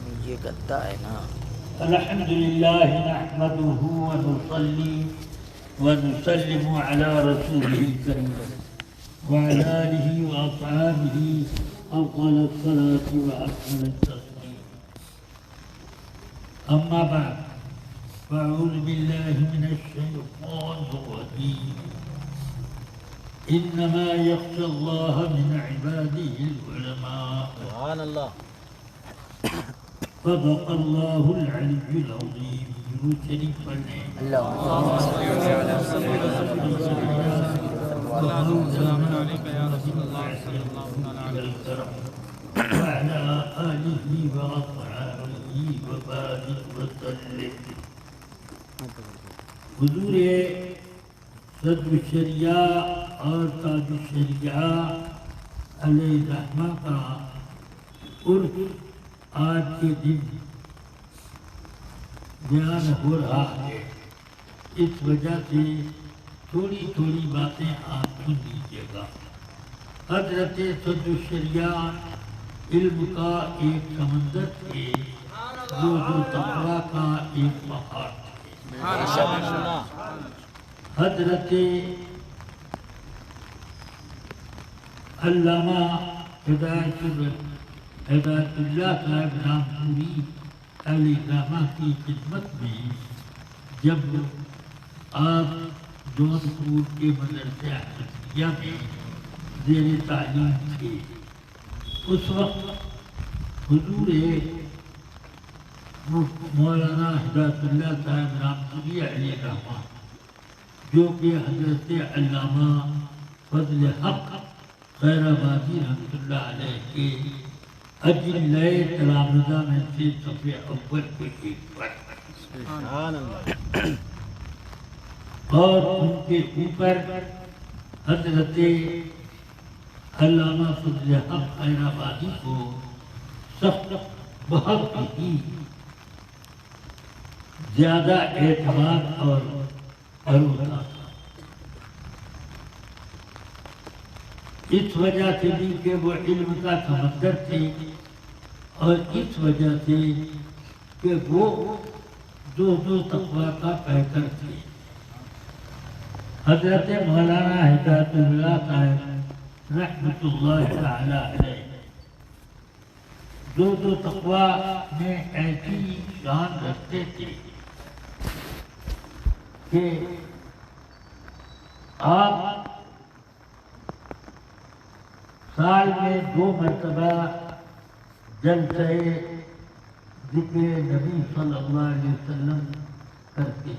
میں یہ گدا ہے نا. الحمدللہ نحمده ونصلي ونسلم على رسوله الكريم وعلى آله وأصحابه أفضل الصلاة وأكمل التسليم. أما بعد فأعوذ بالله من الشيطان الرجيم. إنما يخشى الله من عباده العلماء. سبحان اللہ. صدق الله العلي العظيم. درود شریف پڑھنے. اللهم صل على سيدنا وعلى آله وأصحابه وبارك وسلم. حضور صدر الشریعہ اور تاج الشریعہ علیہ الرحمہ کا عرف آج کے دن بیان ہو رہا ہے. اس وجہ سے تھوڑی تھوڑی باتیں آپ سن لیجیے گا. حضرت صدر الشریعہ علم کا ایک سمندر تھے جو تقویٰ کا ایک پہاڑ تھے. حضرت علامہ ہدایت اللہ صاحب رام پوری علیہ الرحمہ کی خدمت میں جب آپ جونپور کے مدرسہ احمدیہ میں زیر تعلیم تھے اس وقت حضور مولانا ہدایت اللہ صاحب رام پوری علیہ الرحمہ جو کہ حضرت علامہ فضل حق خیر آبادی رحمۃ اللہ علیہ کے اجلۂ تلامذہ میں سے صفحہ اول کے ایک پر اور ان کے اوپر حضرت علامہ فضل حق خیر آبادی کو سخت بہت ہی زیادہ اعتماد اور بھروسہ تھا. اس وجہ سے بھی کہ وہ علم کا سمندر تھے اور اس وجہ سے کہ وہ دو تقویٰ کا پیکر تھے. حضرت مولانا ہدایت اللہ صاحب رحمۃ اللہ تعالی علیہ دو تقویٰ میں ایسی شان رکھتے تھے کہ آپ سال میں 2 مرتبہ جلسہ ذکر نبی صلی اللہ علیہ وسلم کرتے.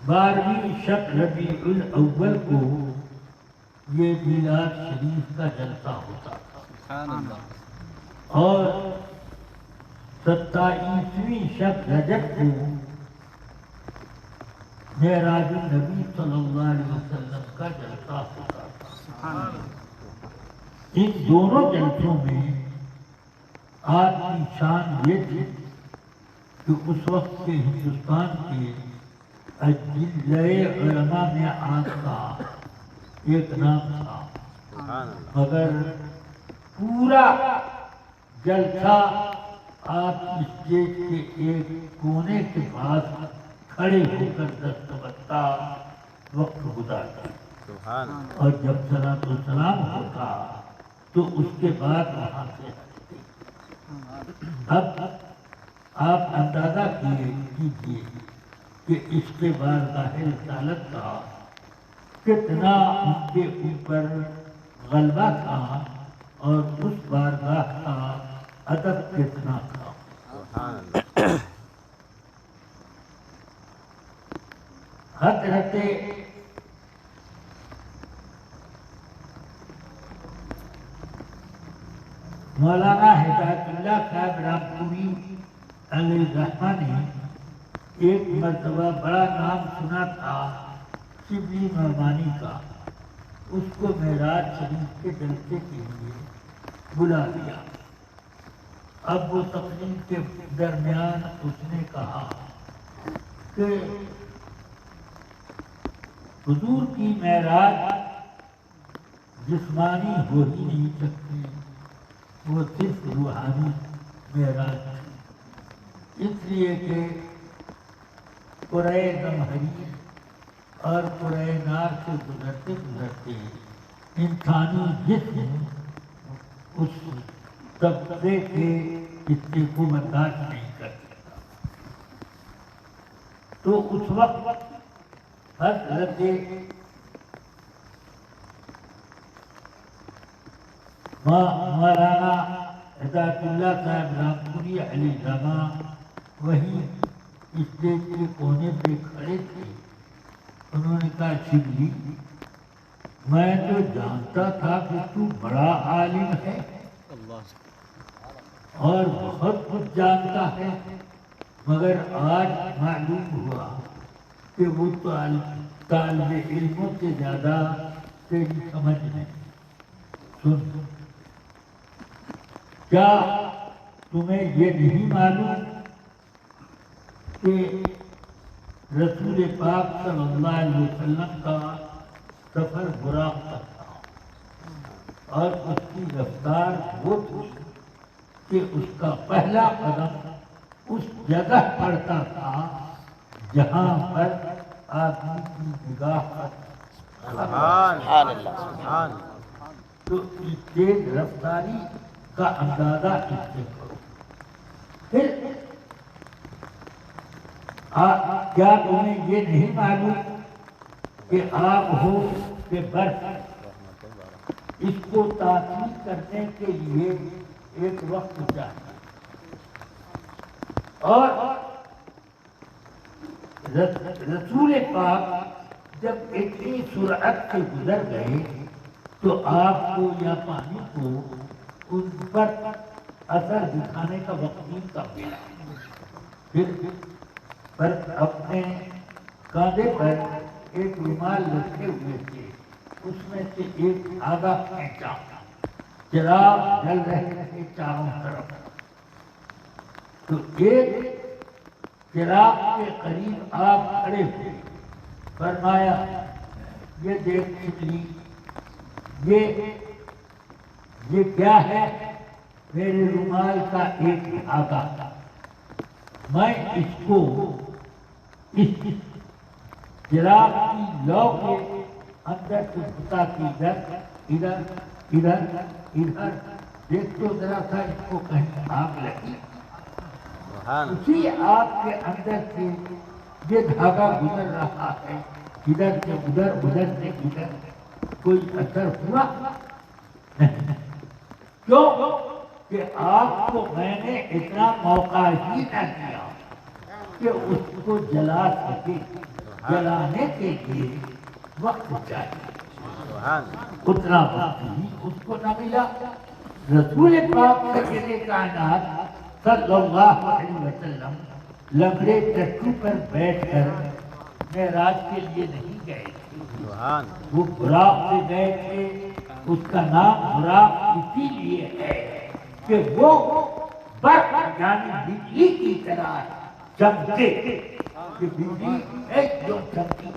12ویں شب ربیع الاول کو یہ میلاد شریف کا جلسہ ہوتا تھا اور 27ویں شب رجب کو معراج النبی صلی اللہ علیہ وسلم کا جلسہ ہوتا تھا. ان دونوں جلسوں میں آپ کی شان یہ تھی کہ اس وقت کے ہندوستان کے اجلۂ علماء میں آپ کا ایک نام تھا مگر پورا جلسہ آپ اسٹیج کے ایک کونے کے پاس کھڑے ہو کر دستبردہ وقت گزارتے اور جب صلاۃ والسلام ہوتا تو اس کے بعد وہاں سے ہٹتے. اب آپ اندازہ کیجیے کہ اس کے بعد ظاہر رسالت کا کتنا ان کے اوپر غلبہ تھا اور اس بارگاہ کا ادب کتنا تھا. حضرت مولانا ہدایت اللہ صاحب رام پوری علیہ الرحمہ نے ایک مرتبہ بڑا نام سنا تھا شبلی نعمانی کا. اس کو معراج شریف کے جلسے کے لیے بلا لیا. اب وہ تقریر کے درمیان اس نے کہا کہ حضور کی معراج جسمانی ہو ہی نہیں سکتی، وہ صرف روحانی معراج اس لیے کہ قرۂ زمہریر اور قرۂ نار سے گزرتے گزرتے انسانی جسم اس طبقے کے حصے کو برداشت نہیں کر سکتا، تو اس وقت حضرت مولانا ہدایت اللہ صاحب رامپوری علیہ السلام وہیں اسٹیج کے کونے پہ کھڑے تھے. انہوں نے کہا شبلی میں تو جانتا تھا کہ تو بڑا عالم ہے اور بہت کچھ جانتا ہے، مگر آج معلوم ہوا کہ وہ طالب علموں سے زیادہ تیری سمجھ نہیں. سن، کیا تمہیں یہ نہیں معلوم کہ رسول پاک صلی اللہ علیہ وسلم کا سفر براق کا تھا اور اس کی رفتار وہ تھی کہ اس کا پہلا قدم اس جگہ پڑتا تھا جہاں پر آدمی کی نگاہ سبحان اللہ سبحان. تو اس تیز رفتاری کا اندازہ اس سے کرو. پھر کیا تمہیں یہ نہیں معلوم کہ آگ ہو کہ برف، اس کو تاثیر کرنے کے لیے ایک وقت چاہیے، اور رسول پاک جب اتنی سرعت سے گزر گئے تو آگ کو یا پانی کو ان پر اثر دکھانے کا وقت نہیں کم ملا. پھر پر اپنے کاندھے پر ایک رومال رکھے ہوئے تھے، اس میں سے ایک آگا کھینچا، چراغ جل رہے تھے چاروں طرف. تو ایک چراغ کے قریب آپ کھڑے ہوئے، فرمایا یہ دیکھ شبلی، یہ کیا ہے؟ میرے رومال کا ایک دھاگا، میں اس کو اس چراغ کی لو کے اندر سے گھسا کے ادھر ادھر ادھر دیکھ تو ذرا سا اس کو کہیں آگ لگی. اسی آگ کے اندر سے یہ دھاگا گزر رہا ہے، ادھر سے ادھر ادھر سے ادھر، کوئی اثر ہوا نہیں. کیوں کہ آگ کو میں نے اتنا موقع ہی نہ دیا کہ اس کو جلا سکے. جلانے کے لیے وقت چاہیے، اتنا وقت ہی اس کو نہ ملا. رسول پاک سید کائنات صلی اللہ علیہ وسلم لنگڑے ٹٹو پر بیٹھ کر معراج کے لیے نہیں گئے تھے، وہ براق سے گئے تھے. اس کا نام براق اسی لیے ہے کہ وہ برق یعنی بجلی کی طرح چمکے، کہ بجلی ایک جو چمکی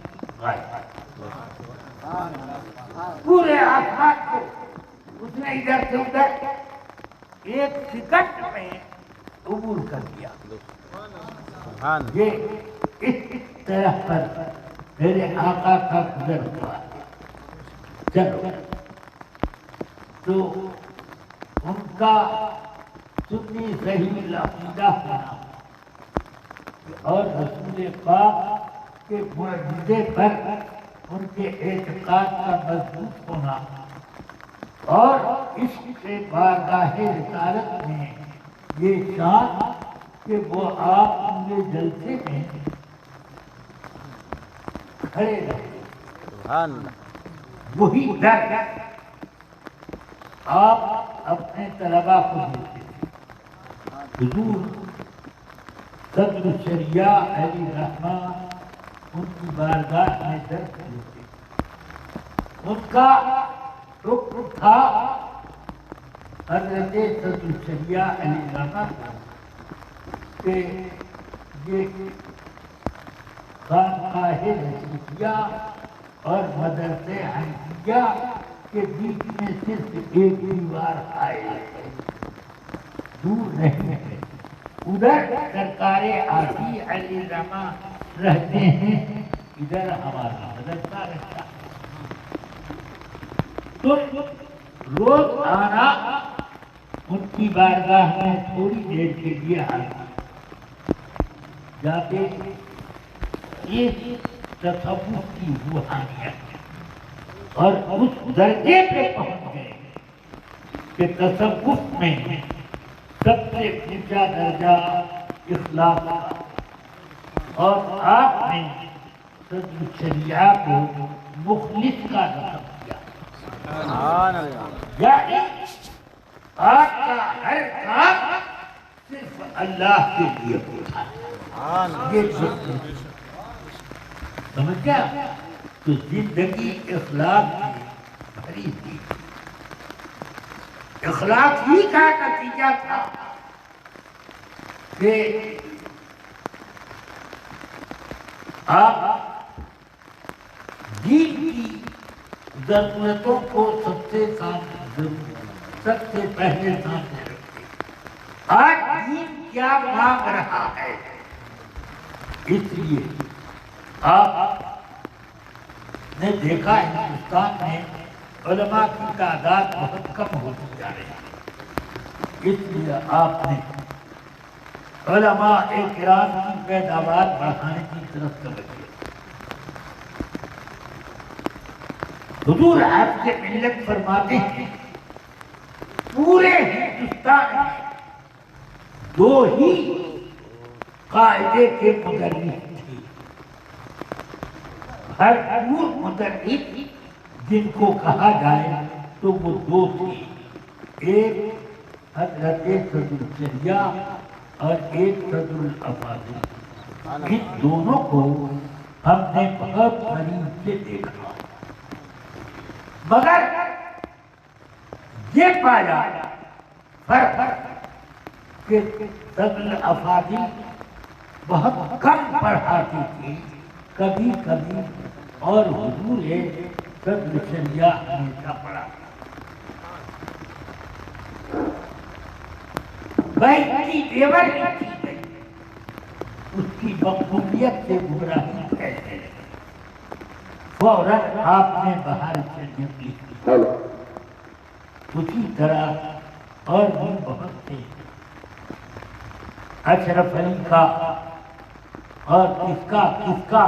پورے آسمان کو اس نے ادھر سے ادھر ایک سیکنڈ میں عبور کر دیا. یہ اس طرح پر میرے آقا کا گزر ہوا. چلو تو ان کا سنی صحیح عقیدہ ہونا اور رسول پاک کے معجزے پر ان کے اعتقاد کا مضبوط ہونا اور اس سے بارگاہ رسالت میں یہ شان کہ وہ آپ پورے جلسے میں کھڑے رہے. وہی ڈر آپ اپنے طلباء کو دیتے تھے. حضور صدر الشریعہ علی الرحمٰن ان کی بارگاہ میں درس دیتے. ان کا حکم تھا حضرت صدر الشریعہ علی الرحمٰن کہ یہ خانقاہ رشیدیہ اور مدرسے حنفیہ کے بیچ میں صرف ایک دیوار حائل ہے، دور نہیں ہے. ادھر سرکار عالی علیہ الرحمہ رہتے ہیں, ادھر ہمارا بدلتا رہتا ہے. تو روز آنا ان کی بارگاہ میں تھوڑی دیر کے لیے آنا جاتے یہ تصوف کی روحانیت اور اس درجے پہ پہنچ گئے کہ تصوف میں سب سے اونچا درجہ اخلاق کا, اور آپ نے صدر الشریعہ کو مخلص کا لقب دیا. سبحان اللہ. یعنی آپ کا ہر کام صرف اللہ کے لیے ہوتا ہے. سبحان اللہ. یہ سمجھ گیا؟ تو زندگی اخلاق سے بھری تھی. اخلاق ہی کا نتیجہ تھا کہ آپ دین کی ضرورتوں کو سب سے پہلے سامنے رکھتے. آج دین کیا مانگ رہا ہے, اس لیے آپ نے دیکھا ہندوستان میں علماء کی تعداد بہت کم ہوتی جا رہی ہے. اس لیے آپ نے علماء کرام کی پیداوار بڑھانے کی طرف توجہ. حضور آپ سے ملت فرماتے ہیں پورے ہندوستان میں دو ہی قاعدے کے مدرس تھے. ہر مدرس جن کو کہا جائے تو وہ دو تھے, ایک حضرت صدر الشریعہ اور ایک صدر الافاضل. ان دونوں کو ہم نے بہت قریب سے دیکھا, مگر یہ پایا فرق کہ صدر الافاضل بہت کم پڑھاتی تھی کبھی کبھی, اور حضور صدر الشریعہ ہمیشہ پڑھا. بہتی دیور لکھی گئی, اس کی مقبولیت سے گمراہی پھیلنے لگی. فوراً آپ نے بہار شریعت لکھی. اسی طرح اور بھی بہت سے, اشرف علی کا اور کس کا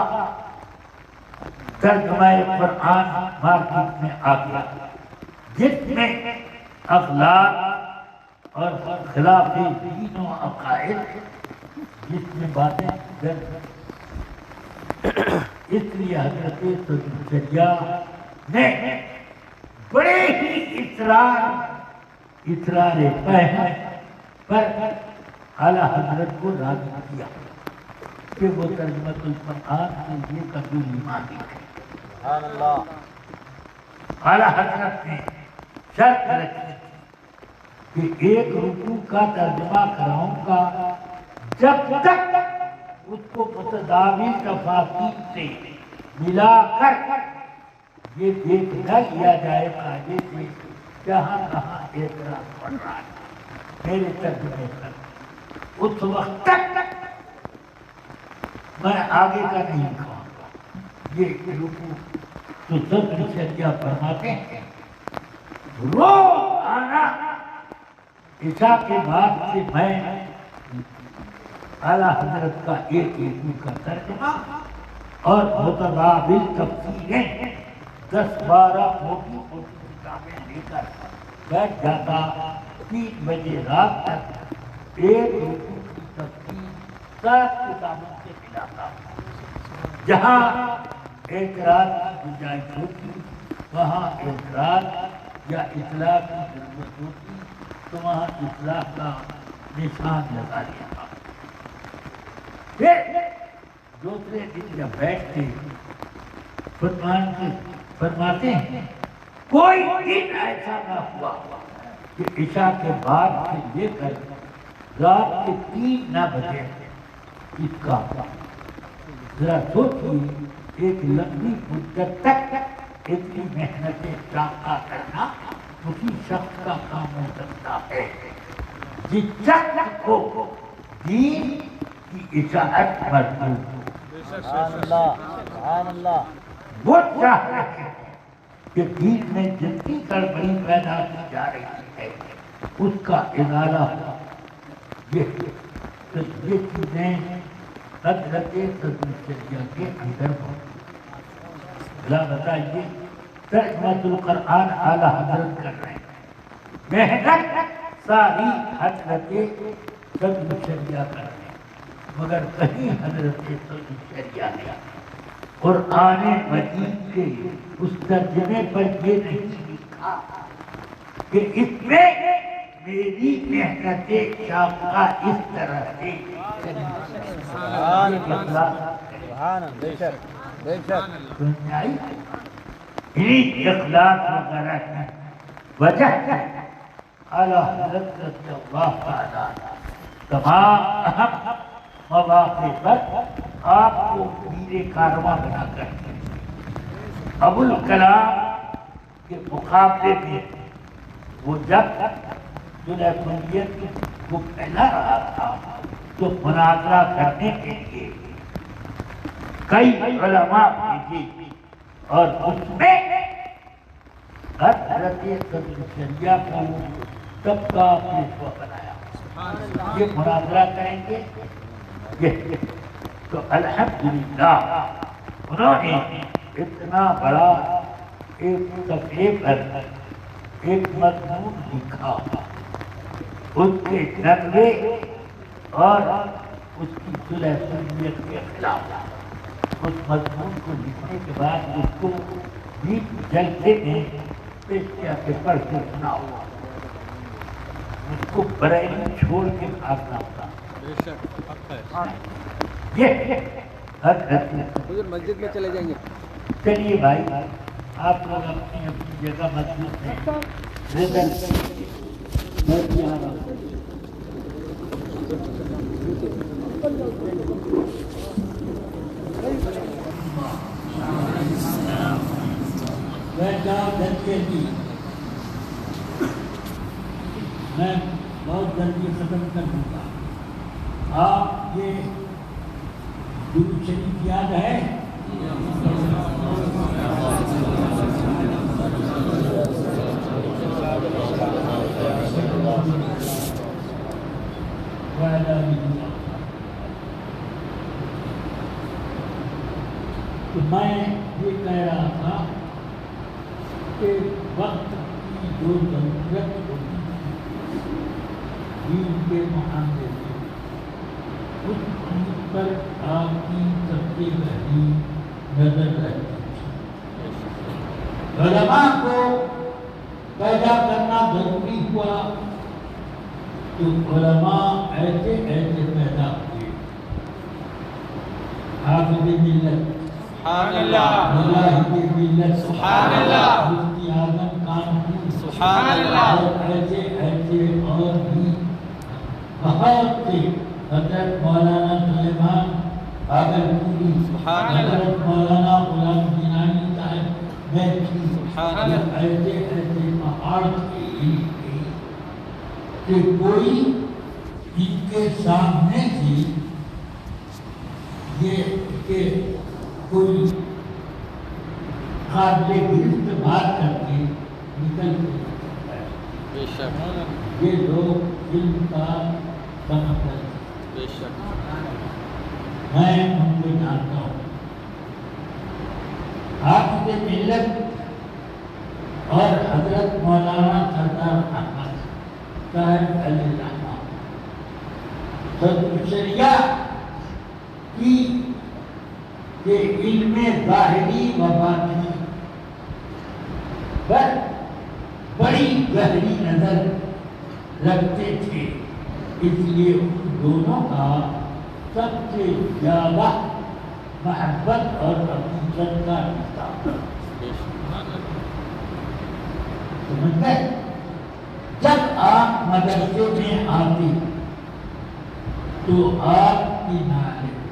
ترجمہ قرآن مارکیٹ میں آ گیا, جس میں اخلاق اور خلاف دین و عقائد جس میں باتیں درج. اس لیے حضرت صدر الشریعہ نے بڑے ہی اصرار پہن پر اعلیٰ حضرت کو راضی کیا کہ وہ ترجمہ القرآن کے لیے قبولی مانگی. سبحان اللہ. اعلیٰ حضرت نے شرط رکھی کہ ایک رکوع کا ترجمہ کراؤں گا جب تک اس کو متداول تفاسیر سے ملا کر یہ دیکھ نہ لیا جائے قاعدے سے جہاں کہاں اعتراض پڑ رہا ہے میرے ترجمے پر, اس وقت تک میں آگے کا نہیں کھاؤں گا. یہ رکوع تو صدر الشریعہ فرماتے ہیں روز آنا عشاء کے بعد سے میں اعلیٰ حضرت کا ایک رکوع کا ترجمہ اور متبادل تفسیریں 10-12 موٹی موٹی کتابیں لے کر بیٹھ جاتا. 3 بجے رات تک ایک رکوع کی تفسیر 7 کتابوں سے ملاتا. جہاں اعتراض کی گنجائش ہوتی وہاں اعتراض یا اصلاح کی ضرورت ہوتی تو وہاں اصلاح کا نشان لگا دیا. پھر دوسرے دن جب بیٹھتے فرماتے ہیں کوئی دن ایسا نہ ہوا کہ عشاء کے بعد سے لے کر رات کے 3 نہ بجے اس کا ذرا سوچیے ایک لمبی مدت تک اتنی محنتیں شاقہ کرنا اسی شخص کا کام ہو سکتا ہے جس شخص کو دین کی اطاعت مطلوب سبحان اللہ سبحان اللہ وہ چاہ رہے ہیں کہ دین میں جتنی گڑبڑی پیدا کی جا رہی ہے اس کا ازالہ ہو یہ چیزیں حضرت شریعہ کے اندر ہو اللہ بتائیے ترجمۃ القرآن اعلیٰ حضرت کر رہے ہیں محنت ساری حضرت شریعہ کر رہے ہیں مگر کہیں حضرت شریعہ نے قرآن مجید کے اس ترجمے پر یہ نہیں لکھا کہ اس میں میری محنت شاقہ اس طرح سے سبحان اللہ سبحان اللہ بے شک بے شک اخلاق وغیرہ کی وجہ سے اعلیٰ حضرت رضی اللہ تعالیٰ تمام اہم مواقع پر آپ کو میر کارواں بنا کر ابو الکلام کے مقابلے میں وہ جب صلح حدیبیہ کو پھیلا رہا تھا تو مناظرہ کرنے کے لیے کئی علماء بھیجے اور اس میں حضرت شریعہ کو سب کا پیشوا بنایا یہ مناظرہ کریں گے تو الحمدللہ انہوں نے اتنا بڑا ایک صفحے پر ایک مضمون لکھا اس کے نقلے اور اس کی صلح حدیبیہ کے خلاف اس مضمون کو لکھنے کے بعد اس کو بھی جلسے میں پیش کیا کہ پڑھ کے سناؤ اس کو بریلی چھوڑ کے بھاگنا ہوتا یہ مسجد میں چلے جائیں گے چلیے بھائی آپ لوگ اپنی اپنی جگہ مضبوط ہیں میں بہت جلدی ختم کر دوں گا آپ یہ درود شریف یاد ہے تو میں یہ کہہ رہا تھا کہ وقت کی جو ضرورت ہوتی ہے دین کے معاملے میں اس چیز پر آپ کی سب سے پہلی نظر رہتی ہے علماء کو پیدا کرنا ضروری ہوا تو علماء ایسے ایسے پیدا ہوئے حافظ ملت سبحان اللہ مجاہد ملت سبحان اللہ مفتی اعظم کانپور سبحان اللہ اور ایسے ایسے اور بھی بہت سے حضرت مولانا سلیمان بھاگلپوری سبحان اللہ حضرت مولانا غلام جنانی صاحب میتھی سبحان اللہ ایسے ایسے پہاڑ کے کہ کوئی ان کے سامنے سے یہ کہ کوئی قابل گرفت بات کر کے نکل سکتا ہے بے شک یہ لوگ علم کا سمجھ بے شک میں ان کو جانتا ہوں آپ کے ملت اور حضرت مولانا سردار احمد صاحب علی رحمان صدر شریعہ کی کہ علم ظاہری و باطنی پر بڑی گہری نظر رکھتے تھے اس لیے ان دونوں کا سب سے زیادہ محبت اور عقیدت کا رشتہ سمجھ گئے جب آپ مدرسے میں آتے تو آپ کی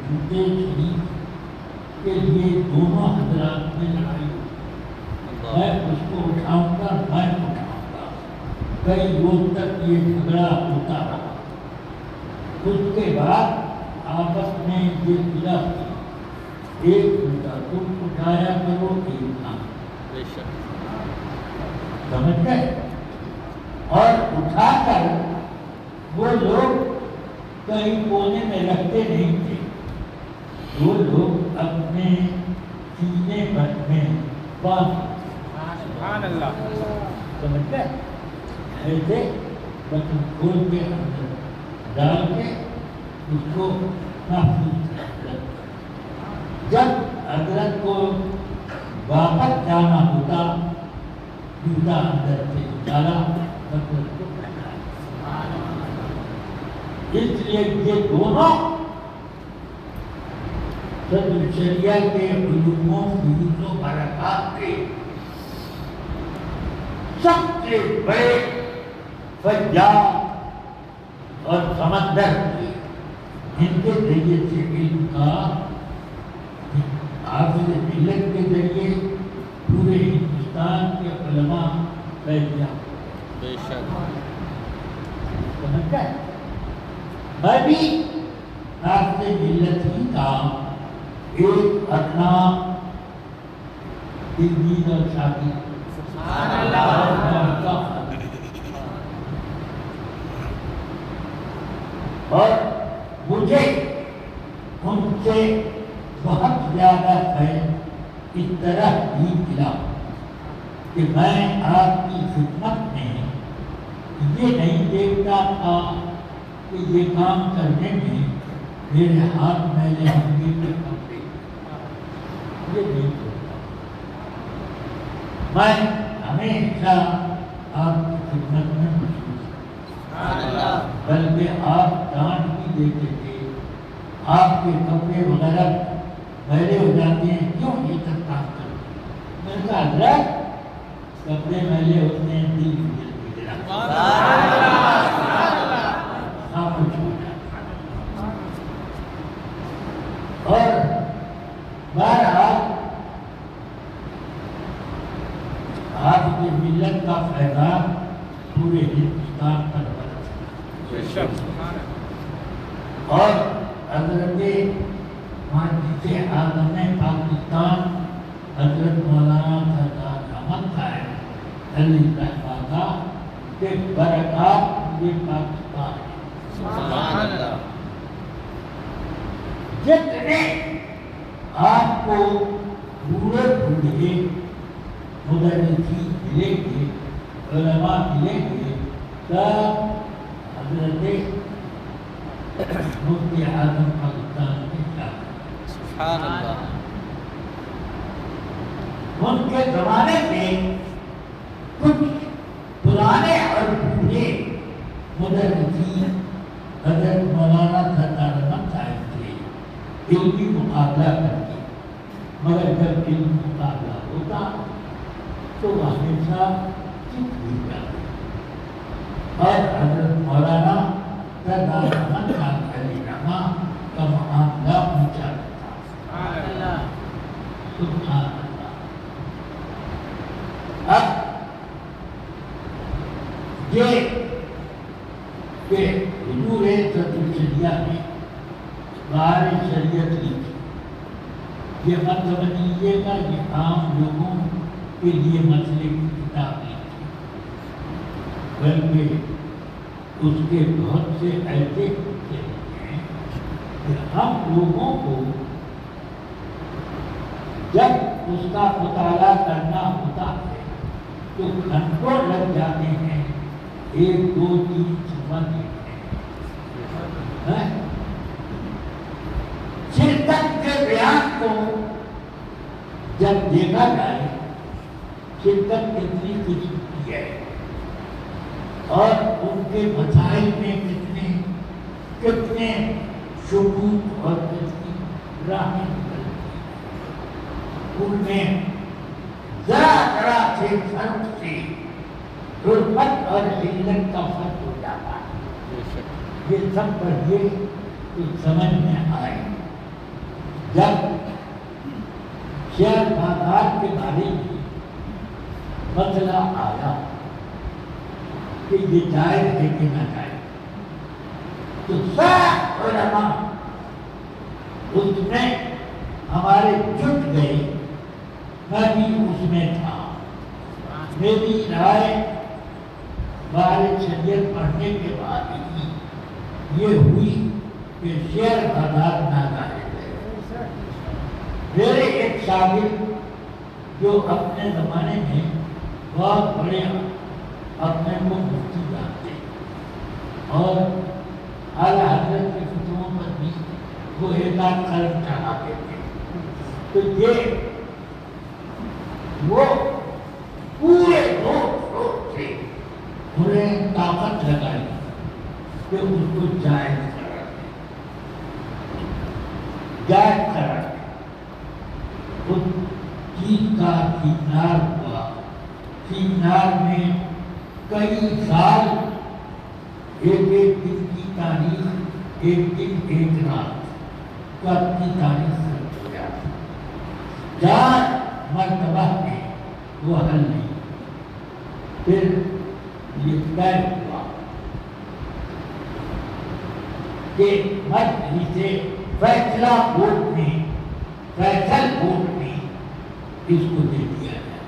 جوتے شریف کے لیے دونوں حضرات میں لڑائی ہوئی میں اس کو اٹھاؤں گا میں اٹھاؤں گا کئی روز تک یہ جھگڑا ہوتا رہا. اس کے بعد آپس میں یہ خلاف ایک ہوتا تم اٹھایا کرو ایک نام بے شک سمجھ گئے. اور اٹھا کر وہ لوگ کہیں کونے میں رکھتے نہیں تھے. وہ لوگ اپنے سینے پر میں سبحان اللہ سمجھ گئے ایسے بطن کھول کے اندر ڈال کے اس کو محفوظ رکھتے. جب حضرت کو واپس جانا ہوتا جوتا اندر سے اتارا حضرت کو پہنایا. اس لیے یہ دونوں صدر شریعہ کے علوموں فیوز و برکات کے سب سے بڑے فجار اور سمندر ان کے ذریعے سے علم کا حافظ ملت کے ذریعے پورے ہندوستان کے علماء پھیل گیا. بے شک سمجھ گئے. میں بھی حافظ ملت ہی کا ایک اپنا تلمید اور شاگرد اور مجھے ان سے بہت زیادہ ہے اس طرح بھی ملا کہ میں آپ کی خدمت میں یہ نہیں دیکھتا تھا کہ یہ کام کرنے میں میرے ہاتھ میلے ہوں گے کپڑے یہ نہیں سوچتا. میں ہمیشہ آپ کی خدمت میں مشغول ہوں. بلکہ آپ ڈانٹ بھی دیتے تھے. آپ کے کپڑے وغیرہ میلے ہو جاتے ہیں کیوں یہ سب کام کرتے. میں نے کہا حضرت کپڑے میلے ہوتے ہیں دل کی اور بہرحال آپ کی ملت کا پیغام پورے ہندوستان پر برسا. اور حضرت مجلس اعظم پاکستان حضرت مولانا سردار احمد صاحب علی رحمہ کے برکات پورے پاکستان سبحان اللہ جتنے آپ کو بوڑھے بوڑھے مدرسین ملیں گے علماء ملیں گے سب حضرت مفتی اعظم پاکستان کے شاگرد. سبحان اللہ ان کے زمانے میں کچھ پرانے اور بوڑھے مدرسین حضرت مولانا سردار احمد صاحب تھے علمی مقابلہ کرتے. مگر جب علمی مقابلہ ہوتا تو وہ ہمیشہ چپ ہو جاتے. اور حضرت مولانا سردار احمد صاحب علی رحمہ کا معاملہ اونچا تھا. سبحان اللہ. اب یہ کہ حضور صدر شریعہ نے بار شریعت لکھی. یہ مت سمجھیے گا یہ عام لوگوں کے لیے مسئلے کی کتاب نہیں تھی، بلکہ اس کے بہت سے ایسے حصے ہیں کہ ہم لوگوں کو جب اس کا مطالعہ کرنا ہوتا ہے تو گھنٹوں لگ جاتے ہیں ایک دو تین صبح شرکت کے بیان کو جب دیکھا جائے شرکت کتنی قسم کی ہے اور ان کے مسائل میں کتنے شبوت اور کتنی راہیں نکلتی ہیں. ان میں ذرا ذرا سے فرق سے حرمت اور علت کا فرق ہو جاتا ہے. یہ سب پڑھیے تو سمجھ میں آئے. جب شیئر بازار کے بارے میں مسئلہ آیا کہ یہ جائز ہے کہ نہ جائز، تو سب علماء اس میں ہمارے جٹ گئے، میں بھی اس میں تھا۔ میری رائے بارے شریعت پڑھنے کے بعد ہی یہ ہوئی کہ شیئر بازار ناجائز ہے۔ میرے ایک شاگرد جو اپنے زمانے میں بہت بڑے اپنے کو مفتی جانتے اور اعلیٰ حضرت کے فتووں پر بھی وہ ایک آدھ قلم چڑھاتے تھے، تو یہ وہ پورے روز سے انہیں طاقت لگائی کہ اس کو جائز کرا دیں، جائز کرا دیں۔ اس چیز کا سیمینار ہوا، سیمینار میں کئی سال ایک ایک دن کی تاریخ، ایک دن ایک رات کا کی تاریخ ہو گیا، 4 مرتبہ میں وہ حل نہیں، پھر یہ طے ہوا کہ مجلس فیصلہ بورڈ میں، فیصل بورڈ میں اس کو دے دیا گیا۔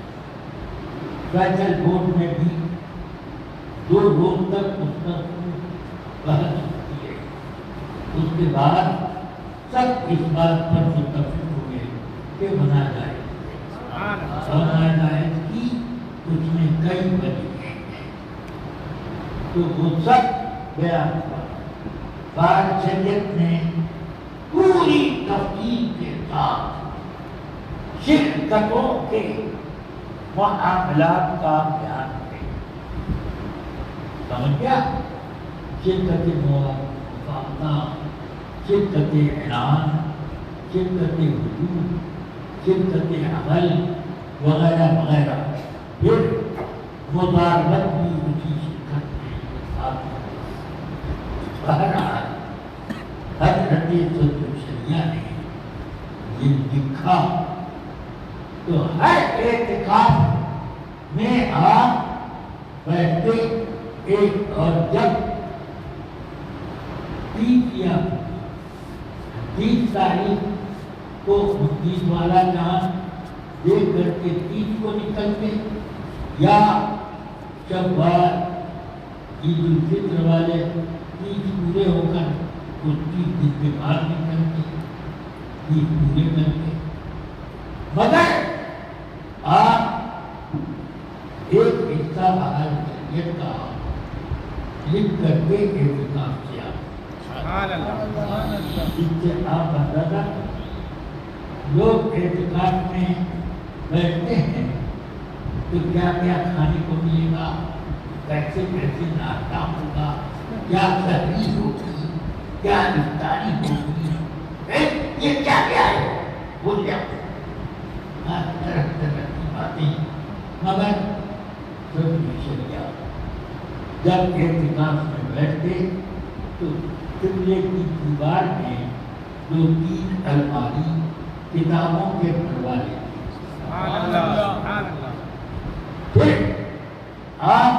فیصل بورڈ میں بھی 2 روز تک اس پر بحث ہوتی ہے، اس کے بعد سب اس بات پر متفق ہو گئے کہ بنا جائے، بنا جائے کی اس میں کئی وجہ ہیں، تو وہ سب بیان ہوا۔ بار شریعت نے پوری تفصیل کے ساتھ شرکتوں کے معاملات کا بیان ہے، سمجھ گیا؟ شرکت موافقہ، شرکت اعلان، شرکت حدود، شرکت عمل وغیرہ وغیرہ، پھر مضاربت بھی اسی شرکت میں آتی ہے۔ بہرحال حضرت صدر نے یہ لکھا تو ہر اعتکاف میں آپ بیٹھتے ایک، اور جب 30 تاریخ کو 29 والا چاند دیکھ کر کے 30 کو نکلتے، یا شوال عید الفطر والے 30 پورے ہو کر اس 30 دن کے بعد نکلتے، 30 پورے کرتے، مگر آپ ایک حصہ باہر شریعت کا لکھ کر کے اعتکاف کیا، اس سے آپ اندازہ لوگ اعتکاف میں بیٹھتے ہیں تو کیا کیا کھانے کو ملے گا، کیسے کیسے ناشتہ ہوگا، کیا سحری ہوگی، کیا افطاری ہوگی، یہ کیا کیا ہے بول جاتے ہیں، طرح طرح کی باتیں، مگر جب اعتکاف میں بیٹھتے تو قبلے کی دیوار میں 2-3 الماری کتابوں کے بھروا لیتے، پھر آپ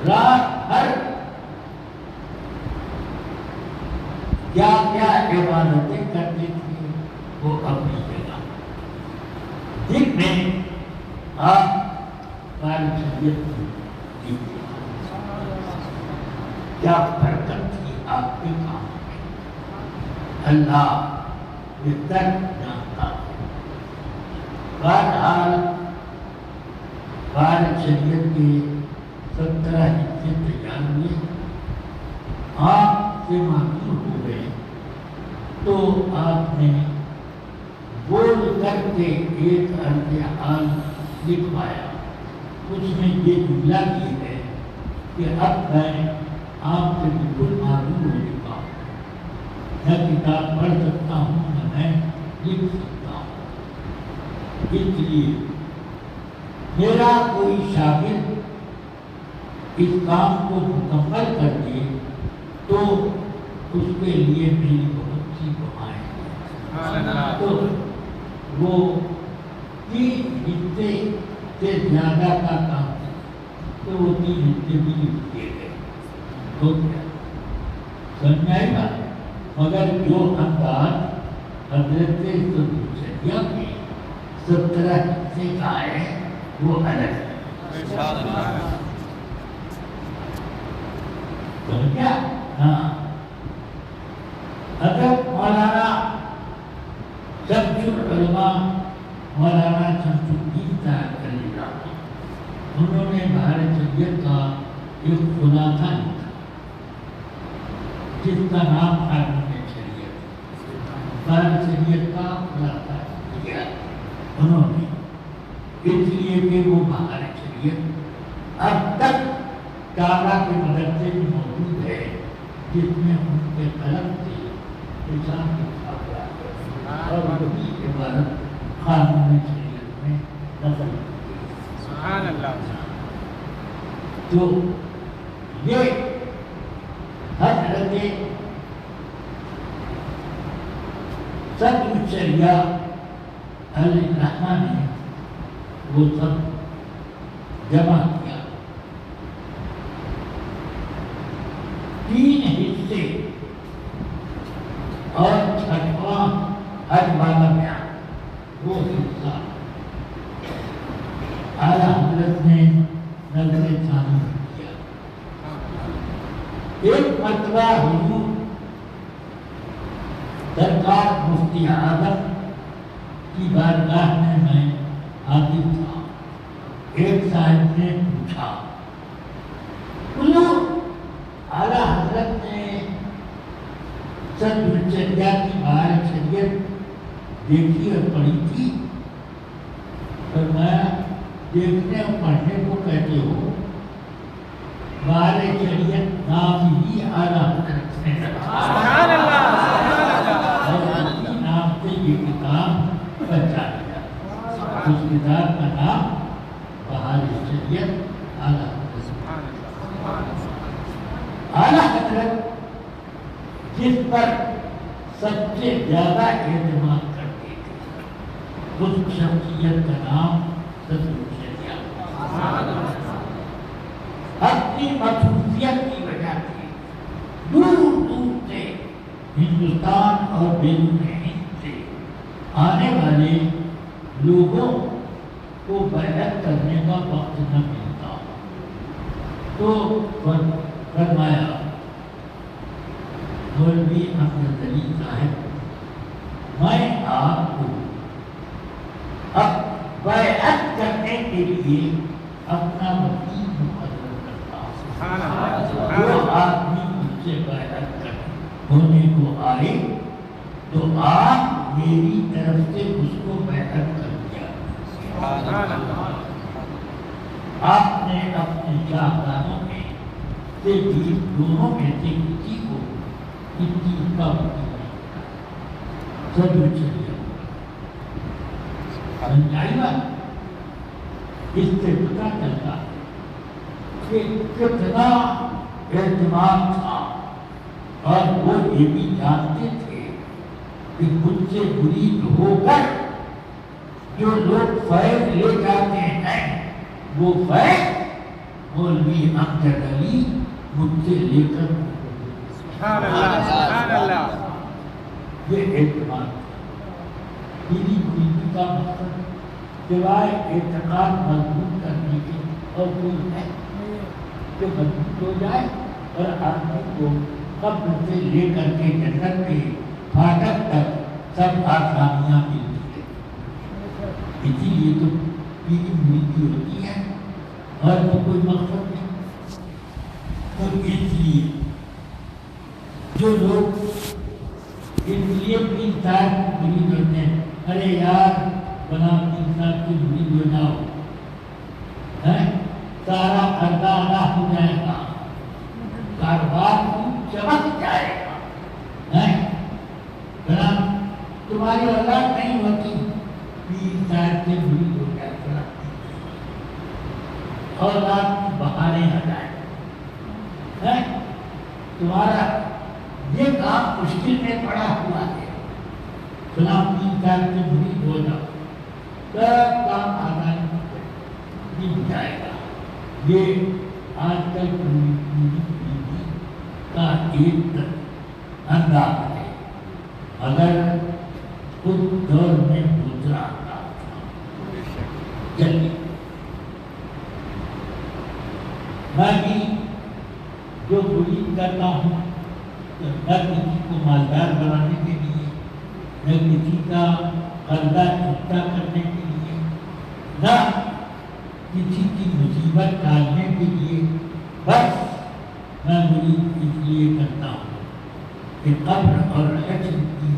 رات بھر کیا کیا عبادتیں کرتے تھے وہ اپنی جگہ، دن میں آپ بارش شریعت کی کیا برکت تھی آپ کے کام میں، اللہ بہتر جانتا ہے۔ بہرحال بارش شریعت کے 17 حصے تیار ہوئے، آپ سے معذور ہو گئے، تو آپ نے بول کر کے ایک عرض حال لکھوایا، اس میں یہ جملہ کی ہے کہ اب میں آپ سے بالکل معذور ہو چکا ہوں، نہ کتاب پڑھ سکتا ہوں نہ میں لکھ سکتا ہوں، اس لیے میرا کوئی شاگرد اس کام کو مکمل کر دے تو اس کے لیے میری بہت سی دعائیں ہیں، تو وہ 3 حصے سے زیادہ کا کام تو وہ 3 حصے بھی لکھ دیے گئے. تو کیا سمجھ آئے گا؟ مگر جو انداز حضرت سدوچیا کے 17 حصے کا ہے وہ الگ ہے. سمجھ گیا؟ ہاں. حضرت مولانا شمس العلماء مولانا شمس الدین صاحب علی رحمہ انہوں نے بہار شریعت کا ایک خلاصہ لکھا جس کا نام قانون شریعت. بہار شریعت کا خلاصہ کیا انہوں نے اس لیے کہ وہ بہار شریعت اب تک کعبہ کے مدد سے بھی موجود ہے جس میں ان کے قلم سے نشان لکھا گیا ہے اور وہی عبارت قانون شریعت میں نقل کی گئی. سبحان اللہ. تو یہ حضرت صدر شریعہ علیہ الرحمہ نے وہ سب جمع کیا. 3 حصے اور 6واں حج والا بیان وہ حصہ اعلیٰ حضرت نے نظر ثانی کیا. ایک مرتبہ حضور سرکار مفتی اعظم کی بارگاہ میں حاضر تھا. ایک صاحب نے پوچھا حضور اعلیٰ حضرت نے صدر شریعہ کی بہار شریعت دیکھی اور پڑھی تھی. فرمایا دیکھنے اور پڑھنے کو کہتے ہو؟ بہار شریعت نام ہی اعلیٰ حضرت نے رکھا اور اسی نام سے یہ کتاب بچا گیا. اس کتاب کا نام بہار شریعت اعلیٰ اعلیٰ حضرت جس پر سب سے زیادہ اعتماد کرتے تھے اس شخصیت کا نام صدر شریعہ. اپنی مخصوصیت کی وجہ سے دور دور سے ہندوستان اور بیرون ہند سے آنے والے لوگوں کو بیعت کرنے کا وقت نہ ملتا. تو فرمایا مولوی احمد علی صاحب میں آپ کو اب بیعت کرنے کے لیے اپنا وکیل مقرر کرتا ہوں. جو آدمی مجھ سے بیعت ہونے کو آئے تو آپ میری طرف سے اس کو بیعت کر دیا. آپ نے اپنے شاہدانوں میں سے بھی دونوں میں سے کسی کو اس چیز کا وکیل صدر شریعہ سمجھائی بات. اس سے پتہ چلتا کہ کتنا اعتماد تھا اور وہ یہ بھی جانتے تھے کہ خود سے مرید ہو کر جو لوگ فیض لے جاتے ہیں وہ فیض مولوی امجد علی مجھ سے لے کر یہ اعتماد دینی مریدی کا مقصد سوائے اعتقاد مضبوط کرنے کے اور کوئی ہے جو مضبوط ہو جائے اور آدمی کو قبر سے لے کر کے جنت کے پھاٹک تک سب آسانیاں ملتی ہیں. اسی لیے تو دینی مریدی ہوتی ہے اور تو کوئی مقصد نہیں. تو اس لیے جو لوگ اس لیے بھی صاحب مرید ہوتے ہیں ارے یار بنا تین صاحب کی مرید ہو جاؤ سارا قرضہ ادا ہو جائے گا کاروبار چمک جائے گا بنا تمہاری اولاد نہیں ہوتی تین صاحب سے مرید ہو جائے گا اولاد بہانے آ جائے تمہارا یہ کام مشکل میں پڑا ہوا ہے فلاں تین صاحب سے مرید ہو جاؤ سب کام آسانی ہو جائے گا. یہ آج کل پوری پیڑھی کا ایک انداز ہے، مگر اس دور میں دوسرا انداز تھا۔ چلیے میں بھی جو کوشش کرتا ہوں کہ نہ کسی کو مالدار بنانے کے لیے، نہ کسی کا قرضہ چکتا کرنے کے لیے، نہ کسی کی مصیبت ٹالنے کے لیے، بس میں مرید اس لیے کرتا ہوں کہ قبر اور حشر کی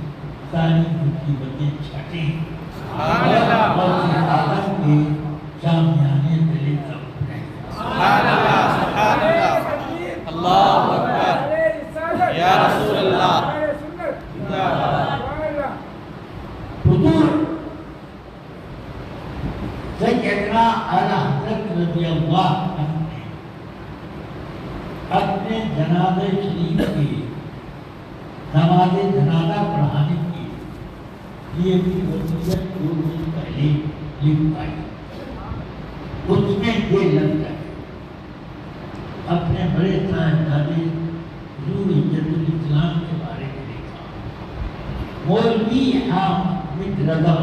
ساری مصیبتیں چھٹیں اور آدم کے شامیانے تلے سب رہیں۔ سبحان اللہ، سبحان اللہ، اللہ اکبر، یا رسول اللہ۔ حضور سیدنا اعلیٰ حضرت رضی اللہ عنہ نے اپنے جنازہ شریف کی نماز جنازہ پڑھانے کی یہ بھی وصیت دو روز پہلے لکھ پائی۔ اس میں یہ لفظ ہے، اپنے بڑے صاحبزادے حضور حجت الاسلام کے بارے میں لکھا، مولوی حامد رضا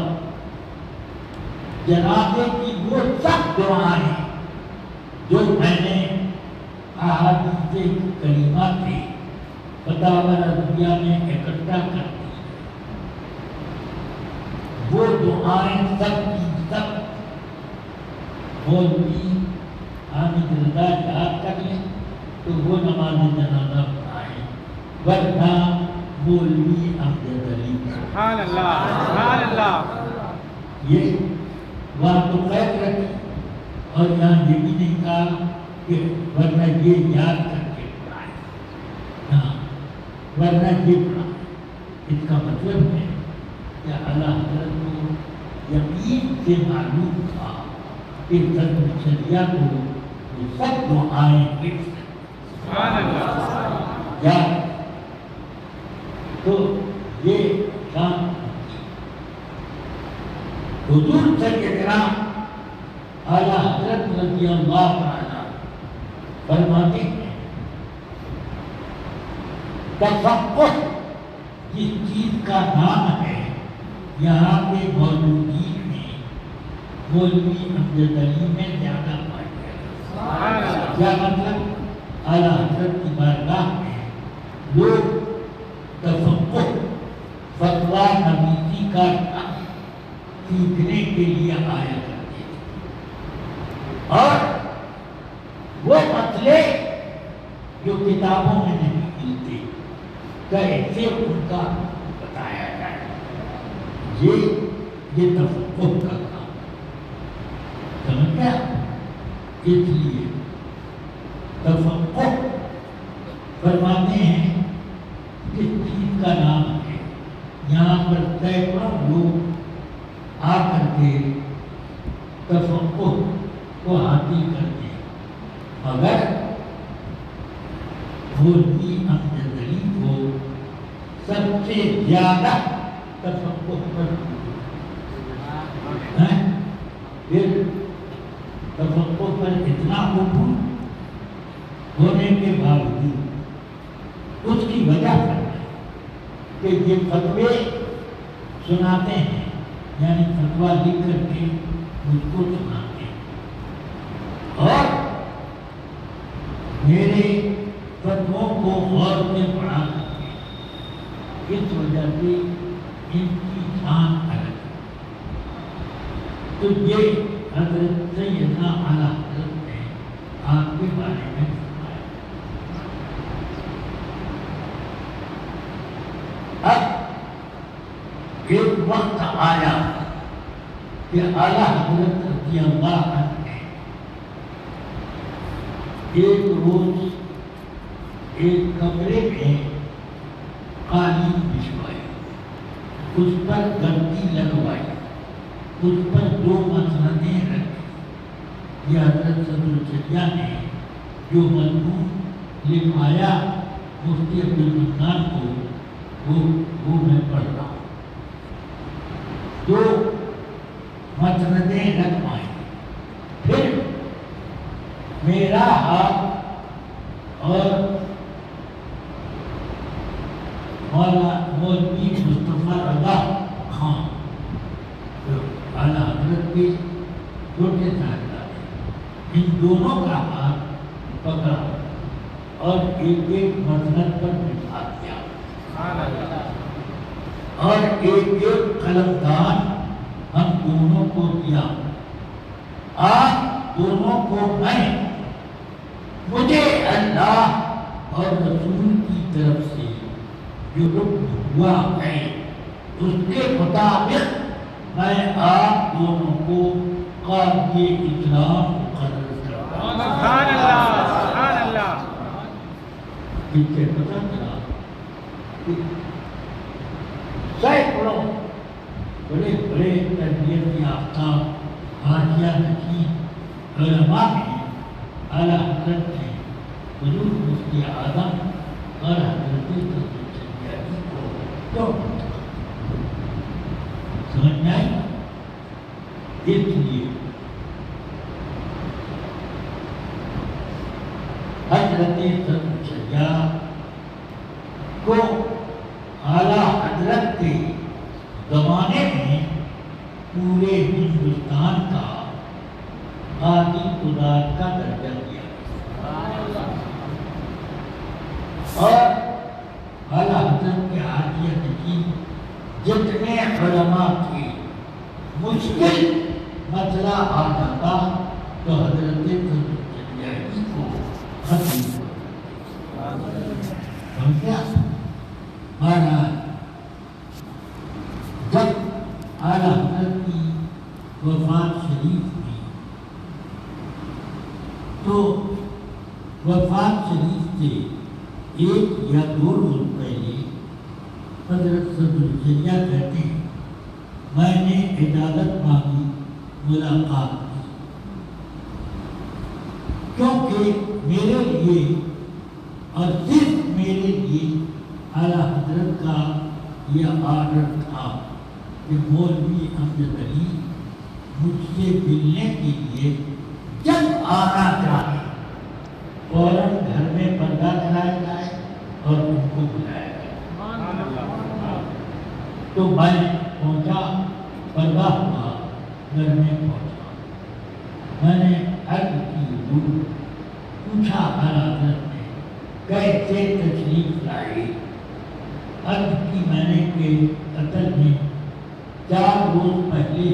جنازے کی وہ سب دعائیں جو میں نے احادیث کریمہ سے فتاوی رضویہ میں اکٹھا کر دی، وہ دعائیں سب کی سب مولوی حامد رضا یاد کر لیں تو وہ نماز جنازہ پڑھائیں، ورنہ مولوی امجد علی سبحان اللہ، سبحان اللہ۔ یہ وہاں تو قید رکھی اور یہاں یہ بھی نہیں کہا کہ ورنہ یہ یاد کر کے پڑھائیں، ہاں ورنہ یہ پڑھائیں۔ اس کا مطلب ہے کہ اللہ حضرت کو یقین سے معلوم تھا کہ ختم شریعہ کو وہ سب دعائیں حفظ ہیں۔ سبحان اللہ۔ یا تو یہ شان حضور سیدنا اعلیٰ حضرت رضی اللہ عنہ فرماتے ہیں، تفقہ جس چیز کا نام ہے یہاں کے موجودین میں مولوی امجد علی میں زیادہ پایا گیا۔ کیا مطلب؟ اعلیٰ حضرت کی بارگاہ میں لوگ تفقہ فتویٰ نویسی کا سیکھنے کے لیے آیا کرتے تھے، اور وہ مسئلے جو کتابوں میں نہیں ملتے کیسے ان کا بتایا جائے، یہ تفقہ کا کام سمجھ گیا۔ اس لیے تفقہ فرماتے ہیں کس چیز کا نام ہے، یہاں پر سینکڑوں لوگ آ کر کے تفقہ کو حاصل کرتے ہیں، مگر مولوی امجد علی کو سب سے زیادہ تفقہ پر پھر تفقہ پر اتنا قبول ہونے کے باوجود اس کی وجہ ہے کہ یہ فتوے سناتے ہیں، یعنی فتویٰ لکھ کر کے مجھ کو سناتے ہیں، اور میرے فتووں کو غور سے پڑھا کرتے ہیں، اس وجہ سے ان کی شان الگ ہے۔ تو یہ حضرت سیدنا اعلیٰ حضرت نے آپ کے بارے میں فرمایا۔ اب ایک وقت آیا کہ اعلیٰ حضرت رضی اللہ عنہ نے ایک روز ایک کمرے میں قالین بچھوائی، اس پر گدی لگوائی، اس پر 2 مسندیں رکھی۔ یہ حضرت صدر الشریعہ نے جو مضمون لکھوایا مفتی عبدالمنان کو وہ میں پڑھ رہا ہوں۔ 2 مسندیں رکھوائیں، پھر میرا ہاتھ اور مولوی مصطفیٰ رضا خان جو اعلیٰ حضرت کے چھوٹے صاحبزادے، ان دونوں کا ہاتھ پکڑا اور ایک ایک مسند پر بٹھا دیا اور ایک ایک قلمدان ہم دونوں کو دیا. آپ دونوں کو میں مجھے اللہ اور رسول کی طرف سے جو حکم ہوا ہے اس کے مطابق میں آپ دونوں کو قاضی اسلام مقرر کرتا ہوں. سبحان اللہ سبحان اللہ. اس سے پتہ چلا کہ سینکڑوں بڑے بڑے تربیت یافتہ حاجیہ نشین علماء میں اعلیٰ حضرت نے حضور مفتی اعظم اور حضرت سیدی کو کیوں سمجھ میں آئی؟ اس لیے حضرت سیدی کو اعلیٰ حضرت کے زمانے میں پورے ہندوستان کا قاضی خدات کا درجہ دیا اور اعلیٰ حضرت کے حاجیہ نشین جتنے علماء تھے مشکل مسئلہ آ جاتا تو حضرت سیدی کو ختم سمجھا. مہاراج جب اعلیٰ حضرت کی وفات شریف ہوئی تو وفات شریف سے 1 یا 2 روز پہلے حضرت صدر الجلیہ کہتے ہیں میں نے اجازت مانگی ملاقات کی کیونکہ میرے لیے اور صرف میرے لیے اعلیٰ حضرت کا یہ آرڈر تھا کہ مولوی امجد علی مجھ سے ملنے کے لیے جب آنا چاہے فوراً گھر میں پردہ کرایا جائے اور ان کو بلایا جائے. تو میں پہنچا، پردہ ہوا، گھر میں پہنچا، میں نے عرض کی حضور، پوچھا اعلیٰ حضرت نے کیسے تشریف لائے. عرض کی میں نے کہ اصل میں 4 روز پہلے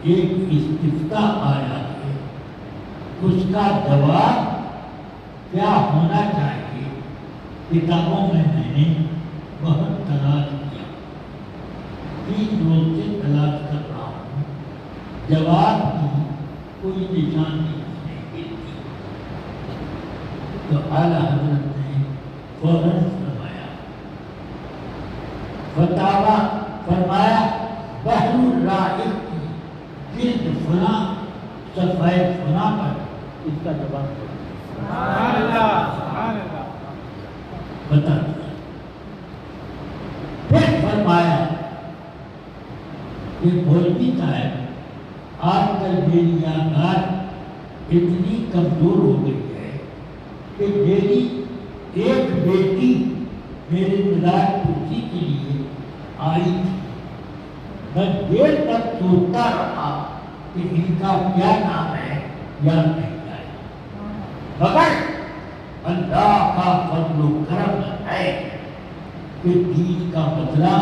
ایک استفتاء آیا ہے، اس کا جواب کیا ہونا چاہیے کتابوں میں نے بہت تلاش کیا، 3 روز سے تلاش کر رہا ہوں، جواب کی کوئی نشانی نہیں ملتی. تو اعلیٰ حضرت نے فوراً فتاویٰ فرمایا بحر الرائق کی جلد فلاں صفحہ فلاں پر اس کا جواب سبحان اللہ سبحان اللہ. بتا دیا. پھر فرمایا کہ مولوی صاحب آج کل میری یادداشت اتنی کمزور ہو گئی ہے کہ میری ایک بیٹی میرے مزاج کرسی کے لیے آئی تھی، میں دیر تک سوچتا رہا کہ ان کا کیا نام ہے یاد نہیں آیا، مگر اللہ کا فضل و کرم ہے کہ دین کا مسئلہ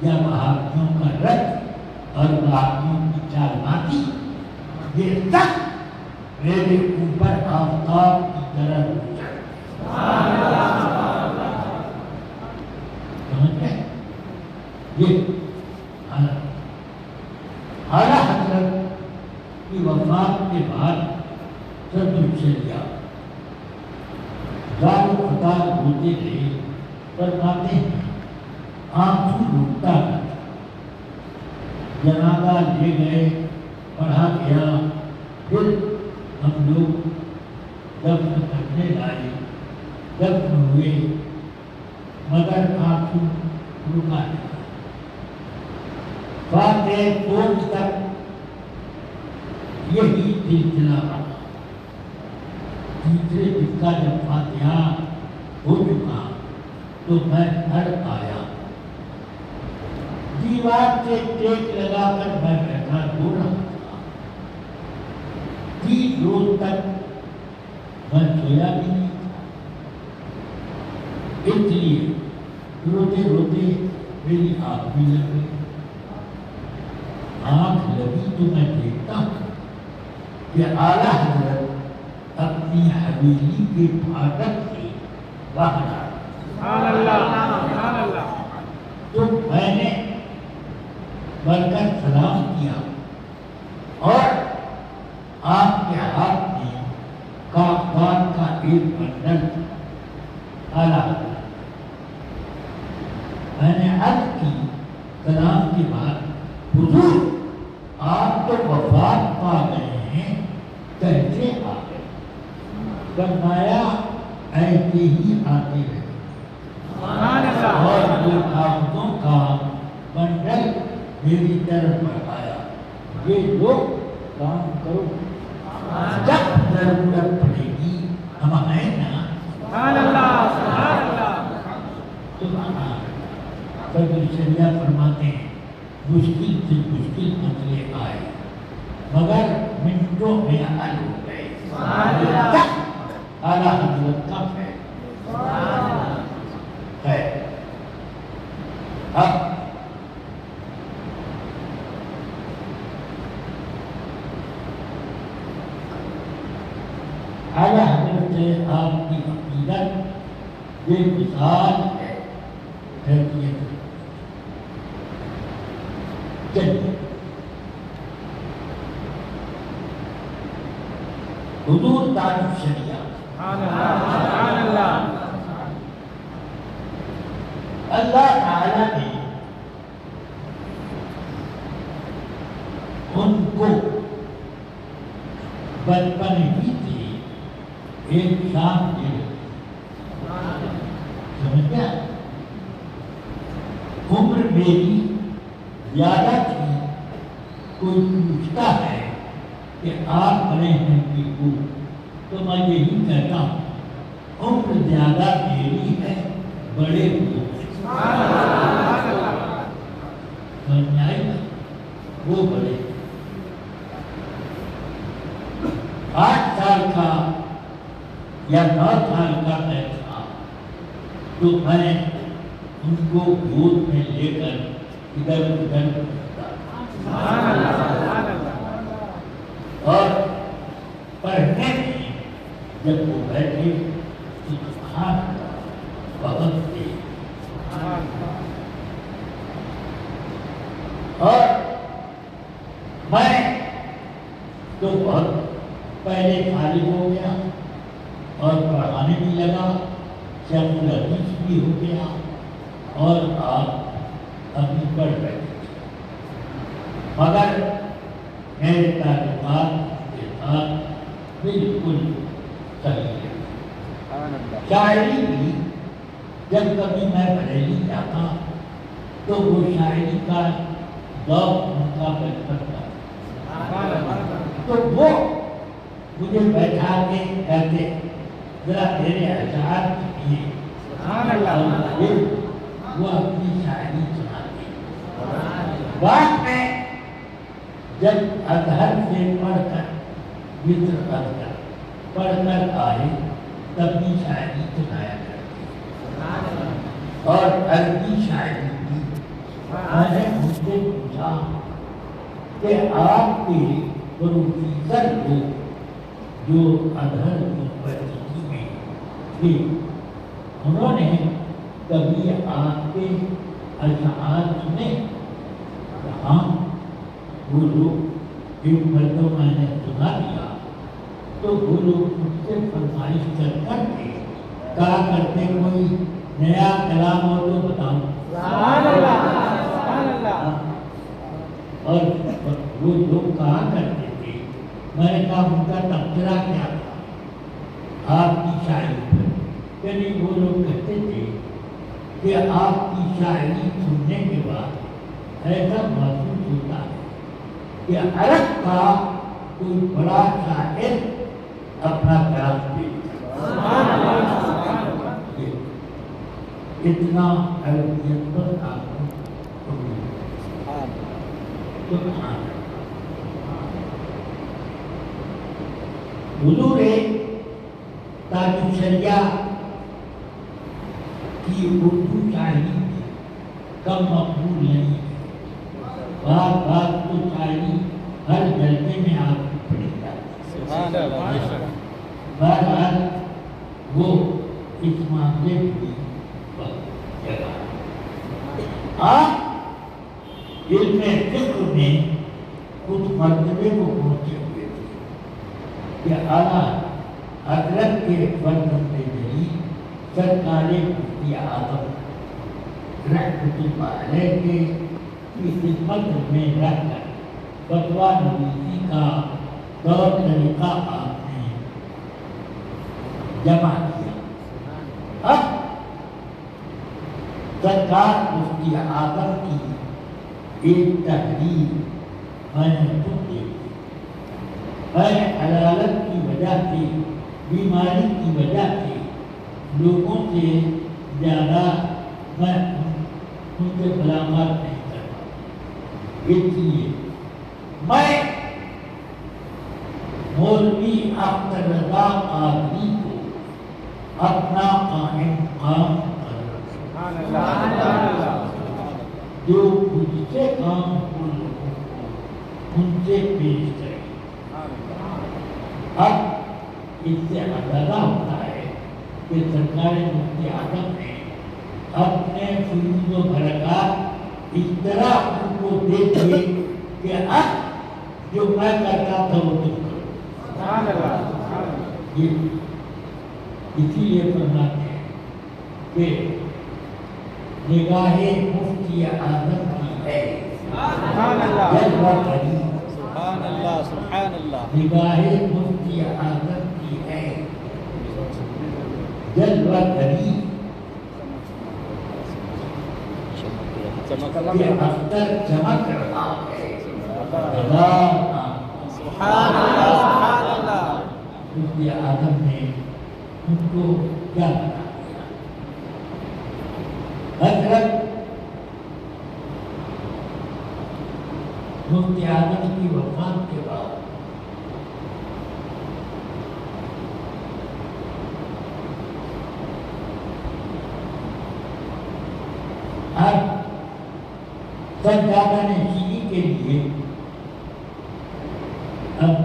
یا وہابیوں کا رد اور وہابیوں کی چالبازی یہ سب میرے اوپر آفتاب کی طرح گزر. یہ اعلیٰ حضرت کی وفات کے بعد صدر الجلیہ زار و فتار ہوتے رہے، فرماتے ہیں آنسو رکتا ہے. جنازہ لے گئے، پڑھا گیا، پھر ہم لوگ دفن کرنے لائے، دفن ہوئے، مگر آنسو رکا نہیں. فاتح کوٹ تک یہی سلسلہ رہا. تیسرے دن کا جب فاتحہ ہو چکا تو میں گھر آیا، دیوار سے ٹیک لگا کر میں بیٹھا رو رہا تھا۔ 3 روز تک میں سویا بھی نہیں تھا، اس لیے روتے روتے میری آنکھ بھی لگ گئی۔ آنکھ لگی تو میں دیکھتا ہوں کہ اعلیٰ حضرت اپنی حویلی کے پھاٹک سے باہر آ گئے۔ سبحان اللہ، سبحان اللہ۔ تو میں نے بڑھ کر سلام کیا اور آپ کے ہاتھ میں کاغذات کا ایک بنڈل اعلیٰ حضرت۔ میں نے عرض کی سلام کے بعد، حضور آپ تو وفات پا گئے ہیں، کیسے آ گئے؟ فرمایا ایسے ہی آتے رہے، سبحان اللہ۔ اور یہ کاغذوں کا بنڈل میری طرف بڑھایا، یہ لوگ کام کرو، جب ضرورت پڑے گی ہم ہیں نا۔ سبحان اللہ، سبحان اللہ۔ سبحان اللہ۔ قدر شریعہ فرماتے ہیں مشکل سے مشکل مسئلے آئے مگر منٹوں میں حل ہو گئے۔ اعلیٰ حضرت کا ہے۔ اب اعلیٰ حضرت سے آپ کی عقیدت یہ مثال ہے حیثیت۔ چلیے حضور دار الشریعہ سبحان اللہ، سبحان اللہ۔ اللہ تعالیٰ نے ان کو بچپن ہی سے ایک شام دے سمجھ گیا؟ عمر میری زیادہ تھی، کوئی پوچھتا ہے کہ آپ بڑے ہیں کہ وہ، تو میں یہی کہتا ہوں عمر زیادہ میری ہے، بڑے وہ سمجھ آئی نا؟ وہ بڑے 8 سال کا یا 9 سال کا میں تھا تو میں ان کو گود میں لے کر ادھر ادھر سبحان اللہ، سبحان اللہ۔ اور پڑھنے میں جب وہ بیٹھے تو سبحان اللہ بہت تھے۔ اور میں تو بہت پہلے فارغ ہو گیا اور پڑھانے بھی لگا، شیخ الحدیث بھی ہو گیا اور آپ ابھی پڑھ رہے تھے، مگر میرے تعلقات کے ساتھ بالکل صحیح ہے۔ شاعری بھی جب کبھی میں بریلی جاتا تو وہ شاعری کا ذوق ان کا بچپن کا، تو وہ مجھے بیٹھا کے کہتے ذرا میرے اشعار سنیے، اور وہ اپنی شاعری سناتے۔ بعد میں جب ازہر سے پڑھ کر مصر ازہر پڑھ کر آئے تب بھی شاعری سنایا کرتے، اور عربی شاعری بھی۔ میں نے ان سے پوچھا کہ آپ کے پروفیسر لوگ جو ازہر یونیورسٹی میں تھے، انہوں نے کبھی آپ کے اشعار سنے؟ ہاں، وہ لوگ ایک مرتبہ میں نے سنا دیا تو وہ لوگ مجھ سے فرمائش کر کے کہا کرتے کوئی نیا کلام ہو تو بتاؤ۔ سبحان اللہ، سبحان اللہ۔ اور وہ لوگ کہا کرتے تھے، میں نے کہا ان کا تبصرہ کیا تھا آپ کی شاعری پر؟ یعنی وہ لوگ کہتے تھے کہ آپ کی شاعری سننے کے بعد ایسا محسوس ہوتا ہے کہ عرب کا کوئی بڑا شاعر اپنا کلام پیش سبحان اللہ سبحان اللہ اتنا عربیت پر آپ کو سبحان حضور تاج الشریعہ کی اردو شاعری کم مقبول نہیں ہے. بات بات تو شاعری ہر جلسے میں آپ کو پڑھی جاتی ہے. سبحان اللہ. بہرحال وہ اس معاملے کی جگہ آپ علم فقہ میں کچھ مرتبے کو پہنچے ہوئے تھے کہ اعلیٰ حضرت کے فرزند جلیل سرکار مفتی اعظم رحمۃ اللہ علیہ کے کی خدمت میں رہ کر فتویٰ نویسی کا طور طریقہ آپ نے جمع کیا. اب سرکار مفتی اعظم کی ایک تحریر میں نے خود دیکھی. میں حلالت کی وجہ سے بیماری کی وجہ سے لوگوں سے زیادہ میں ان سے ملاقات نہیں کرتا. اس لیے میں مولوی اختر رضا قادری کو اپنا قائم مقام سبحان اللہ سبحان اللہ جو مجھ سے کام ہو لوگوں کو ان سے پیش کرے. اب اس سے اندازہ ہوتا ہے کہ سرکار مفتی اعظم نے اپنے فیوز و برکات اس طرح ان کو دے دیے کہ اب جو میں کرتا تھا وہ تم کرو. سبحان اللہ سبحان اللہ یہ اسی لیے فرماتے ہیں کہ نگاہ مفتی اعظم کی ہے سبحان اللہ جلوہ کریم. سبحان اللہ. سبحان اللہ. نگاہ مفتی اعظم کی ہے جلوہ کریم کہ اختر چمک رہا ہے. اللہ سبحان اللہ. سبحان اللہ. مفتی اعظم نے ان کو کیا بنا دیا. حضرت مفتی اعظم کی وفات کے بعد اب سجادہ نشینی کے لیے اب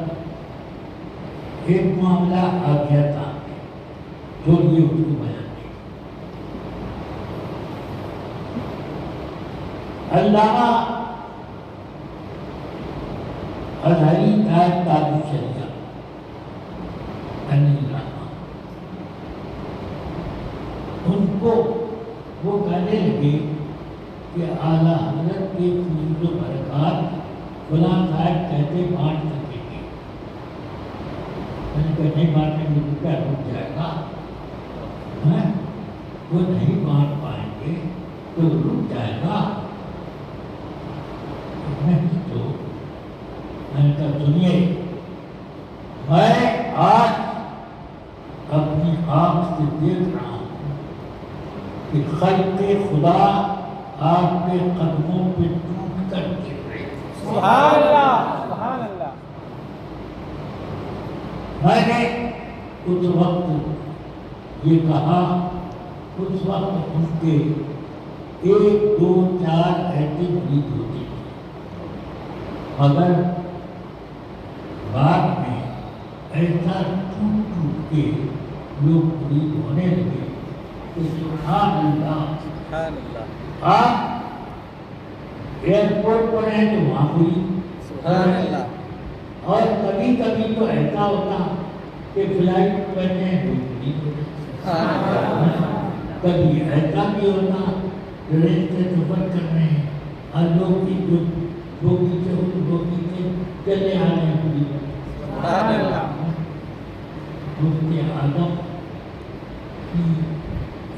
ایک معاملہ آ گیا تھا جو یہ اس کو بیان کیا. علامہ ازہری صاحب تاج الشریعہ ان کو وہ کہنے لگے کہ اعلیٰ حضرت کے فیوز و برکات فلاں صاحب کہتے بانٹ سکیں گے. میں نے کہا نہیں بانٹنے میں تو کیا رک جائے گا. وہ نہیں بانٹ پائیں گے تو رک جائے گا. نہیں تو میں نے کہا سنیے میں آج اپنی آنکھ سے دیکھ رہا ہوں کہ خلق خدا آپ کے قدموں پہ ٹوٹ کر گر رہے. سبحان اللہ سبحان اللہ میں نے اس وقت یہ کہا. اس وقت ان کے 1 2 4 ایسی مرید ہوتی تھی مگر بعد میں ایسا ٹوٹ ٹوٹ کے لوگ مرید ہونے لگے کہ سبحان اللہ. سبحان اللہ. آپ ایئرپورٹ پر ہیں تو وہاں ہوئی. سبحان اللہ. اور کبھی کبھی تو ایسا ہوتا کہ فلائٹ پر بیٹھے ہیں تو مرید ہوتے. سبحان اللہ. کبھی ایسا بھی ہوتا ٹرین سے سفر کر رہے ہیں اور لوگ کی جو بوگی سے اس بوگی سے چلے آ رہے ہیں مرید ہوتے. سبحان اللہ. مفتی اعظم کی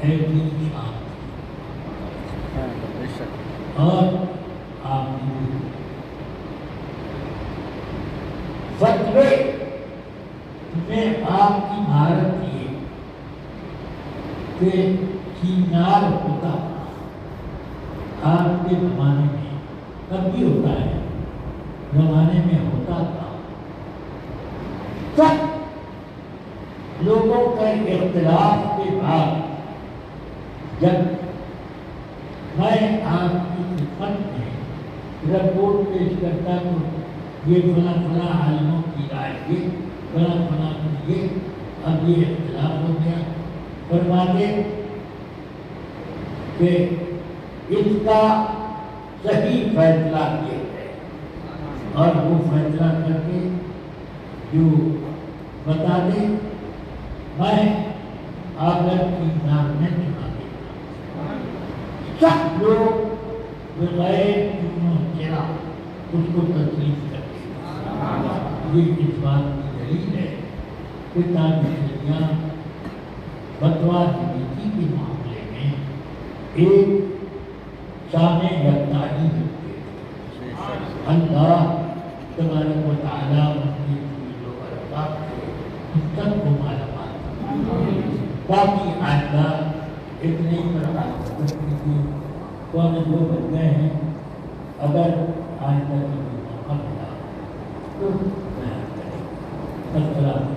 ایسی شان بے شک. اور آپ نے فتوے میں آپ کی مہارت تھی کہ سینار ہوتا آپ کے زمانے میں، تب بھی ہوتا ہے، زمانے میں ہوتا تھا، سب لوگوں کا اختلاف کے بعد جب میں آپ کی خدمت میں رپورٹ پیش کرتا ہوں، یہ فلاں فلاں عالموں کی رائے یہ، فلاں فلاں یہ، اب یہ اختلاف ہو گیا، فرماتے کہ اس کا صحیح فیصلہ یہ ہے، اور وہ فیصلہ کر کے جو بتا دے، میں آگر کی نام میں چنا دیتا، سب لوگ بغیر چنو چرا اس کو تسلیم کرتے۔ یہ اس بات کی دلیل ہے کہ تابعیاں فتویٰ نویسی کے معاملے میں ایک شان یکتائی رکھتے ہیں۔ اللہ تبارک و تعالیٰ ان کی فضل و برکات سے سب کو معلومات تاکہ آئندہ اتنی برکات کی تو ہمیں جو بن گئے ہیں، اگر آئندہ کی موقع ملا تو بیان کریں۔ السلام